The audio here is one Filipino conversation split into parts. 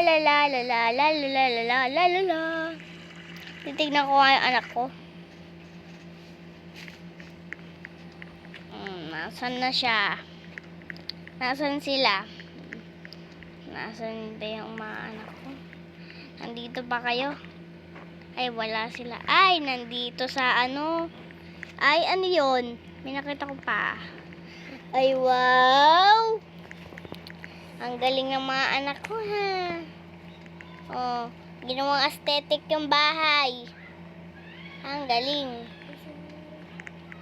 la la la la la la la la la la la la. Titignan ko nga yung anak ko. Nasaan na siya? Nasaan sila? Nasaan ba yung mga anak ko? Nandito ba kayo? Ay, wala sila. Ay, nandito sa ano? Ay, ano yun? May nakita ko pa. Ay, wow! Ang galing ng mga anak ko, ha? Oh, ginawang aesthetic yung bahay. Ang galing.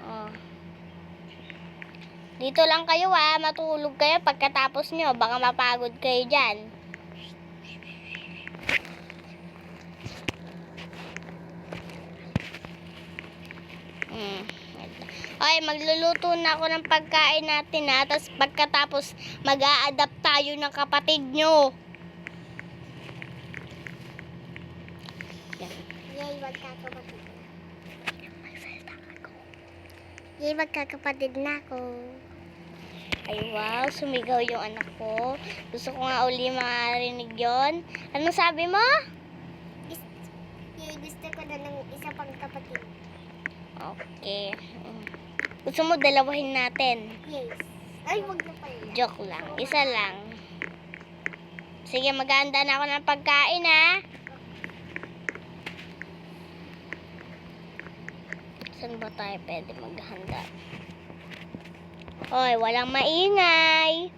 Oh. Dito lang kayo, ha? Matulog kayo pagkatapos nyo. Baka mapagod kayo dyan. Ay, magluluto na ako ng pagkain natin, ha. Tapos pagkatapos, mag-a-adapt tayo ng kapatid nyo. Yay, magkakapatid na. Yay, magkakapatid na ako. Ay, wow, sumigaw yung anak ko. Gusto ko nga uli marinig yon. Anong sabi mo? Yay, gusto ko na ng isa pang kapatid. Okay. Gusto mo dalawahin natin? Yes. Ay, wag na pala. Joke lang. Isa lang. Sige, maghahanda na ako ng pagkain, ha? Saan ba tayo pwede maghanda? Hoy, walang maingay.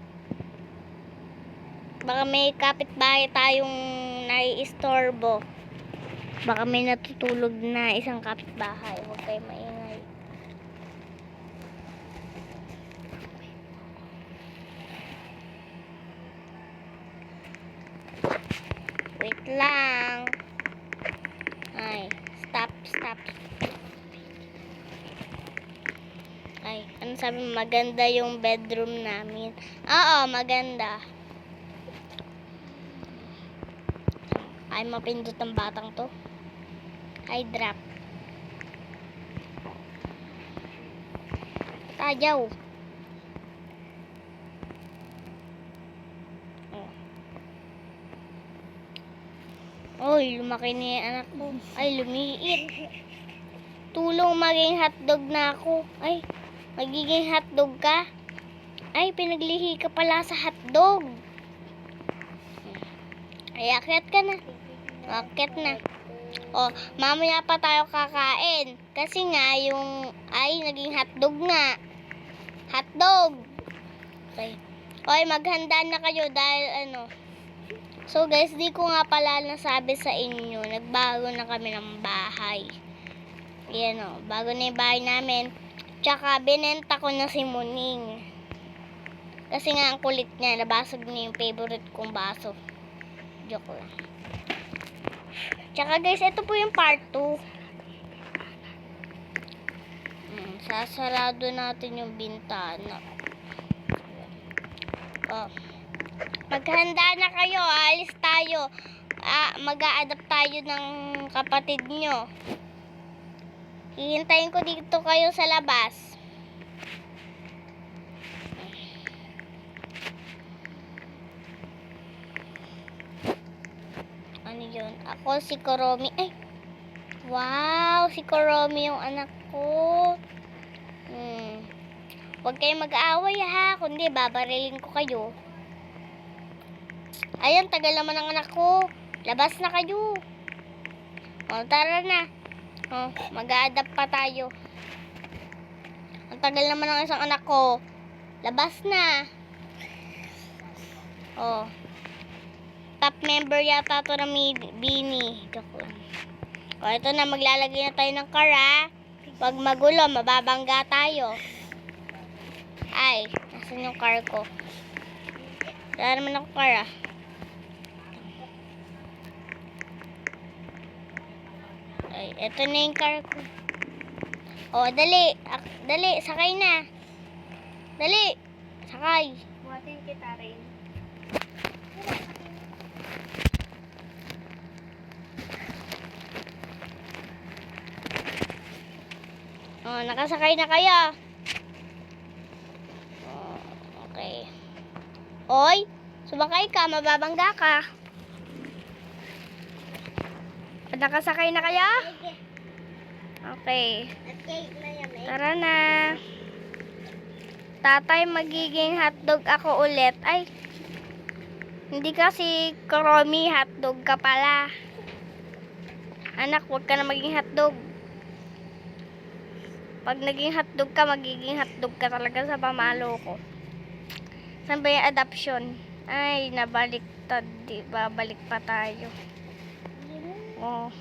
Baka may kapitbahay tayong naiistorbo. Baka may natutulog na isang kapitbahay. Huwag kayo maingay. Wait lang. Ay, stop. Ay, ano sabi mo? Maganda yung bedroom namin. Oo, maganda. Ay, mapindot ang batang to. Ay, drop. Tayaw. Oy, lumaki na yung anak ko. Ay, lumiit. Tulong maging hotdog na ako. Ay, magiging hotdog ka? Ay, pinaglihi ka pala sa hotdog. Ay, akyat ka na. Akyat na. O, mamaya pa tayo kakain. Kasi nga, yung, ay, naging hotdog nga. Hotdog. Okay. Oy, maghanda na kayo dahil ano. So guys, di ko nga pala nasabi sa inyo, nagbago na kami ng bahay. Yan o, bago na yung bahay namin. Tsaka binenta ko na si Muning. Kasi nga ang kulit niya, nabasag niya yung favorite kong baso. Joke lang. Tsaka guys, ito po yung part 2. Sasarado natin yung bintana. Oh. Maghanda na kayo, alis tayo. Mag-a-adapt tayo ng kapatid nyo. Hihintayin ko dito kayo sa labas. Ano yun? Ako si Kuromi. Ay! Wow! Si Kuromi yung anak ko. Huwag kayong mag-aaway, ha. Kundi babarilin ko kayo. Ayan, tagal naman ng anak ko. Labas na kayo. O, tara na. O, mag-a-adapt pa tayo. Ang tagal naman ng isang anak ko. Labas na. O. Top member yata ito ng Bini. O, ito na. Maglalagay na tayo ng car, ha. Huwag magulo. Mababangga tayo. Ay, nasan yung car ko? Wala naman ako car, Ay, eto na yung car ko. O, dali. Dali, sakay na. Dali. Sakay. Buhatin kita rin. O, nakasakay na kayo. O, okay. Oy, sumakay ka. Mababangga ka. nakasakay na kayo? Sige. Okay. At cake na yan eh. Tara na. Tatay, magiging hotdog ako ulit. Ay, hindi kasi Kromi, hotdog ka pala. Anak, huwag ka na maging hotdog. Pag naging hotdog ka, magiging hotdog ka talaga sa pamalo ko. Saan ba yung adoption? Ay, nabaliktad. Di ba? Balik pa tayo. Oh.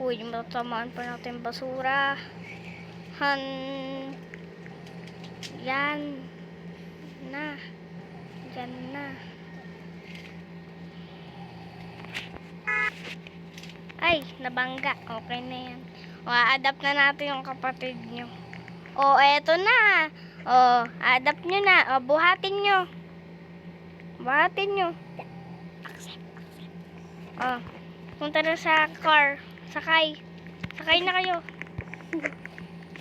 Uy, matamaan pa natin basura. Yan. Na. Yan na. Ay, nabangga. Okay na yan. O, adapt na natin yung kapatid nyo. O, eto na. O, adapt nyo na. O, buhatin nyo. Buhatin nyo. O, punta na sa car. Sakay. Sakay na kayo.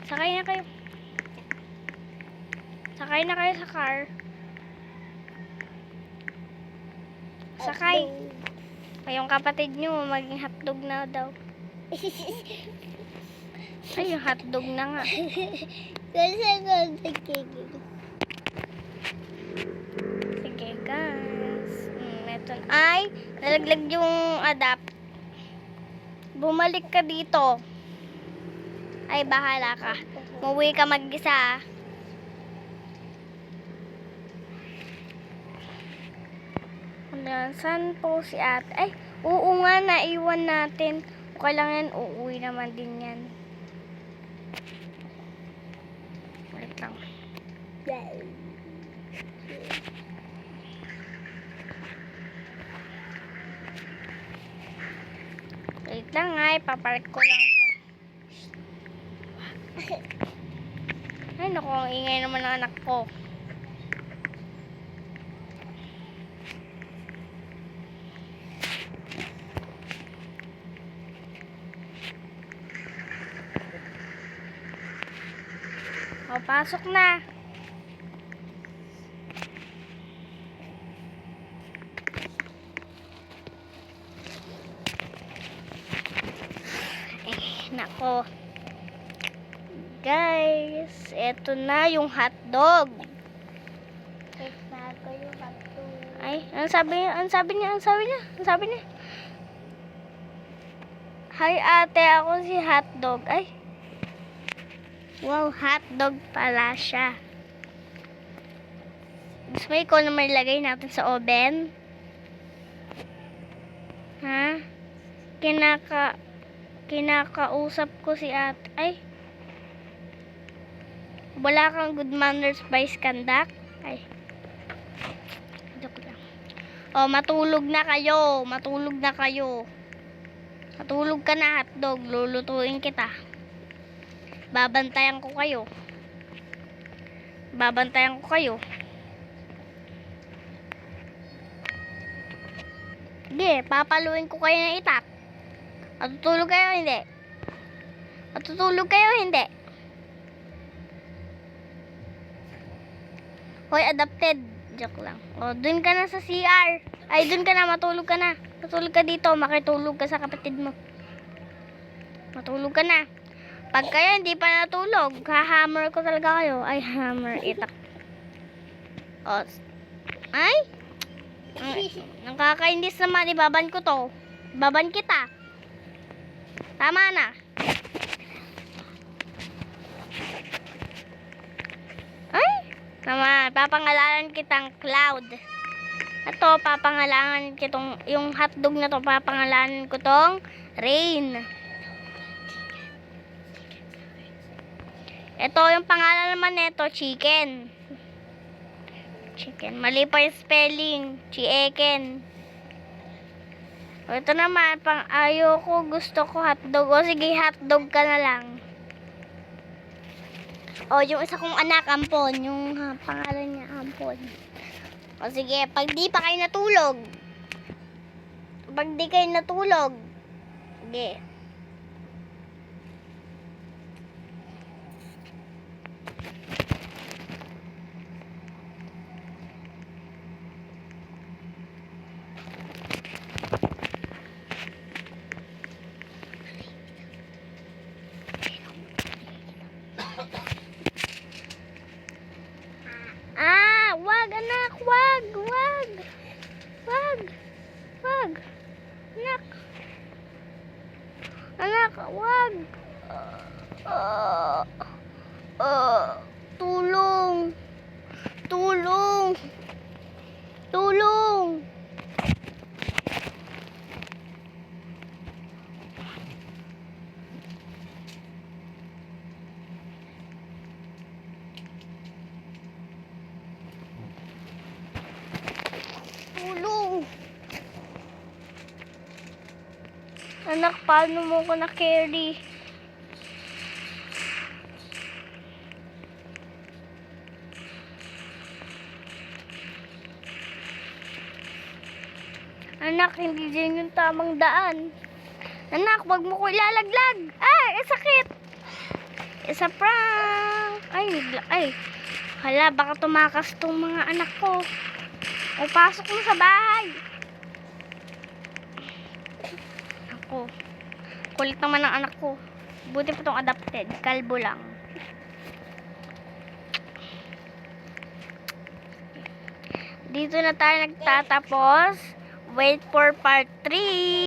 Sakay na kayo. Sakay na kayo sa car. Sakay. Ay, yung kapatid nyo, maging hotdog na daw. Ay, yung hotdog na nga. Kasi cake. Sige, guys. Ito. Ay, nalaglag yung adapt. Bumalik ka dito. Ay, bahala ka. Muwi ka mag-isa. Saan po si ate? Ay, oo nga, naiwan natin. Okay lang yan, uuwi naman din yan. Wait lang. Wait lang ay, papark ko lang to. Ay, naku, ang ingay naman ng anak ko. O, pasok na. Nako. Guys, eto na yung hotdog. Cake na ako yung hotdog. Ay, ang sabi niya. Hi ate, ako si hotdog. Ay. Wow, hotdog pala siya. Gusto mo ikaw naman ilagay natin sa oven? Ha? Kinakausap ko si ate. Ay. Wala kang good manners vice conduct? Ay. Joke lang. Oh, matulog na kayo. Matulog ka na, hotdog. Lulutuin kita. Babantayan ko kayo. Sige, papaluin ko kayo ng itak. Matutulog kayo, hindi? Hoy, adopted. Joke lang. O, dun ka na sa CR. Ay, dun ka na, matulog ka na. Matulog ka dito, makitulog ka sa kapatid mo. Matulog ka na. Pag kayo hindi pa natulog, hahammer ko talaga kayo. Ay, hammer, itak. O, ay? Nakakainis naman, ibaban ko to. Ibaban kita. Tama na. Ay, naman, papangalanan kitang Cloud. Ito, papangalanan kitong, yung hotdog na to, papangalanan ko tong Rain. Ito, yung pangalan naman nito, Chicken. Mali pa yung spelling. Chicken. Ito naman, ayoko, gusto ko hotdog. O sige, hotdog ka na lang. O, yung isa kong anak, Ampon. Yung pangalan niya, Ampon. O sige, pag di pa kayo natulog. Sige. wag. Wag. Anak. Anak, wag. Tulong. Tulong. Tulong. Tulong. Anak, paano mo ko na-carry? Anak, hindi din yung tamang daan. Anak, wag mo ko ilalaglag. Ay, sakit. Isa prank. Ay. Hala, baka tumakas tong mga anak ko. O, pasok mo sa bahay. Ako. Kulit naman ng anak ko. Buti pa tong adopted. Kalbo lang. Dito na tayo nagtatapos. Wait for part 3.